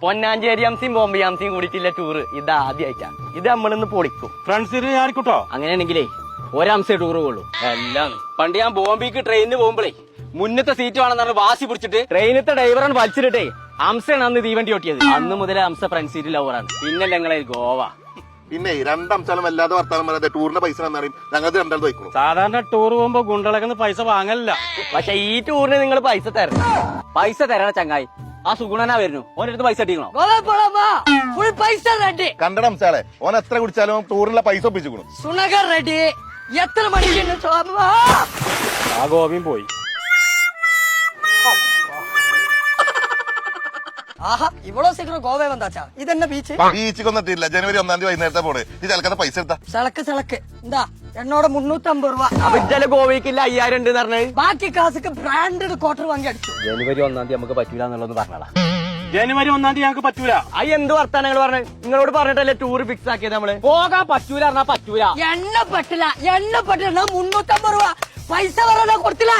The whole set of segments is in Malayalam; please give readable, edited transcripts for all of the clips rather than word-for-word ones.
പൊന്നാഞ്ചേരി അംസിയും ബോംബെ അംസിയും കൂടിയിട്ടില്ല ടൂറ് ഇത് ആദ്യമായിട്ടാ. ഇത് നമ്മളിന്ന് പൊളിക്കും. ഫ്രണ്ട്സിന് ഞാനിക്കോട്ടോ. അങ്ങനെയാണെങ്കിലേ ഒരംസേ ടൂറ് പോകുള്ളൂ. എല്ലാം പണ്ട് ഞാൻ ബോംബെക്ക് ട്രെയിനിന് പോകുമ്പോഴേ മുന്നത്തെ സീറ്റ് വേണമെന്ന് പറഞ്ഞ് വാശി പിടിച്ചിട്ട് ട്രെയിനത്തെ ഡ്രൈവറാണ് വലിച്ചിട്ടേ അംസയാണ് അന്ന് തീവണ്ടി ഓട്ടിയത്. അന്ന് മുതലേ അംസ ഫ്രണ്ട് സീറ്റ് ലവറാണ്. പിന്നെ ഞങ്ങളെ ഗോവ. പിന്നെ രണ്ടംശാലും വല്ലാതെ വർത്താനം പറയാതെ ടൂറിന്റെ പൈസ എന്നറിയും ഞങ്ങൾ രണ്ടാൾ വയ്ക്കണം. സാധാരണ ടൂർ പോകുമ്പോ ഗുണ്ടകളൊക്കെ പൈസ വാങ്ങലില്ല. പക്ഷെ ഈ ടൂറിന് നിങ്ങൾ പൈസ തരണം. പൈസ തരണ ചങ്ങായി. ആ സുഗുണനാ വരുന്നു. ഓനടുത്ത് പൈസ ഇട്ടിക്കണോ? ഫുൾ പൈസ റെഡി. കണ്ടട അംശാലെ ഓൻ എത്ര കുടിച്ചാലും ടൂറിനുള്ള പൈസ ഒപ്പിച്ചു. സുണകർ റെഡി. എത്ര മണിക്ക് ആ ഗോപിയും പോയി. ആഹാ ഇവളോ സീക്കിരം ഗോവ വന്നാച്ചാ. ഇതെന്നെ ബീച്ച്. ബീച്ചിൽ വന്നിട്ടില്ല. ജനുവരി 1 വൈകുന്നേരത്തെ പോണ്. ഈ ചിലക്കത്തെ പൈസ എടുത്താ സളക്ക് എന്താ എന്നോട് 350 രൂപ. അപ്പൊ ഇതല്ലേ ഗോവയ്ക്കില്ല 5000 ഉണ്ട് പറഞ്ഞത്. ബാക്കി കാശൊക്കെ ബ്രാൻഡഡ് ക്വാർട്ടർ വാങ്ങി അടിച്ചു. ജനുവരി 1 നമുക്ക് പറ്റൂല എന്നുള്ളത് പറഞ്ഞാ. ജനുവരി 1 ഞങ്ങൾക്ക് പറ്റൂല. അത് എന്ത് വർത്താനം പറഞ്ഞത്? നിങ്ങളോട് പറഞ്ഞിട്ടല്ലേ ടൂർ ഫിക്സ് ആക്കിയത് നമ്മള്. പോകാൻ പറ്റൂല പറഞ്ഞാ പറ്റൂല. എണ്ണ പറ്റില്ല 350 രൂപ പൈസ പറയാ കൊടുത്തില്ല.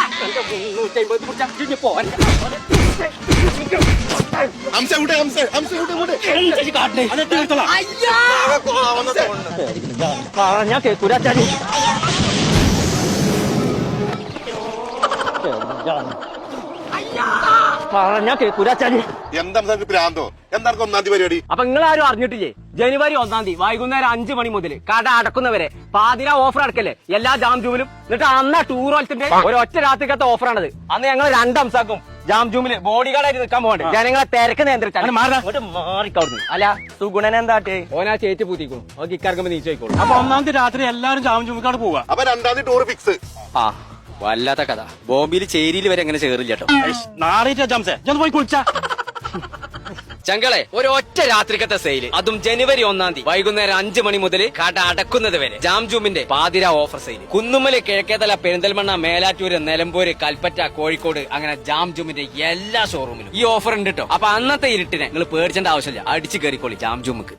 ഞാൻ കേൾക്കൂല. ഞാൻ കേൾക്കൂല. എന്താ പ്രാന്തോ? എന്താണ് 1 പരിപാടി? അപ്പൊ നിങ്ങൾ ആരും അറിഞ്ഞിട്ടില്ലേ? ജനുവരി 1 വൈകുന്നേരം 5 മണി മുതൽ കട അടക്കുന്നവരെ പാതിര ഓഫർ അടക്കല്ലേ എല്ലാ ജാം ജൂമിലും. എന്നിട്ട് അന്ന് ടൂർ പോലത്തിന്റെ ഒരൊറ്റ രാത്രിക്കത്തെ ഓഫറാണത്. അന്ന് ഞങ്ങൾ 2 അംസാക്കും ജാം ജൂമില് ബോഡി ഗാർഡായിട്ട് നിൽക്കാൻ പോകണ്ടേ. ജനങ്ങളെ തിരക്ക് നിയന്ത്രിച്ചാൽ മാറിക്കവിടുന്നു. അല്ല സുഗുണൻ എന്താട്ടെ ഓനാ ചേറ്റ് പൂത്തിക്കോളൂ. ഓക്കെ ഇക്കാർക്കുമ്പോ നീച്ചോയിക്കോളൂ. അപ്പൊ 1 രാത്രി എല്ലാരും ജാം ജൂമിക്കാട് പോവാ. അപ്പൊ 2 ടൂർ ഫിക്സ്. ആ വല്ലാത്ത കഥ. ബോംബെയിൽ ചേരിയിൽ വരെ എങ്ങനെ ചേറില്ല കേട്ടോ. നാളെ ജാംസേ ഞാൻ പോയി കുളിച്ചാ. ചങ്കളെ ഒരൊറ്റ രാത്രിക്കത്തെ സെയില്, അതും ജനുവരി 1 വൈകുന്നേരം 5 മണി മുതൽ കട അടക്കുന്നത് വരെ. ജാം ജൂമിന്റെ പാതിര ഓഫർ സെയിൽ. കുന്നുമ്മല്, കിഴക്കേതല, പെരിന്തൽമണ്ണ, മേലാറ്റൂര്, നിലമ്പൂര്, കൽപ്പറ്റ, കോഴിക്കോട് അങ്ങനെ ജാം ജൂമിന്റെ എല്ലാ ഷോറൂമിലും ഈ ഓഫർ ഉണ്ട് കേട്ടോ. അപ്പൊ അന്നത്തെ ഇരുട്ടിനെ നിങ്ങൾ പേടിച്ചേണ്ട ആവശ്യമില്ല. അടിച്ചു കയറിക്കോളി ജാം ജൂമുക്ക്.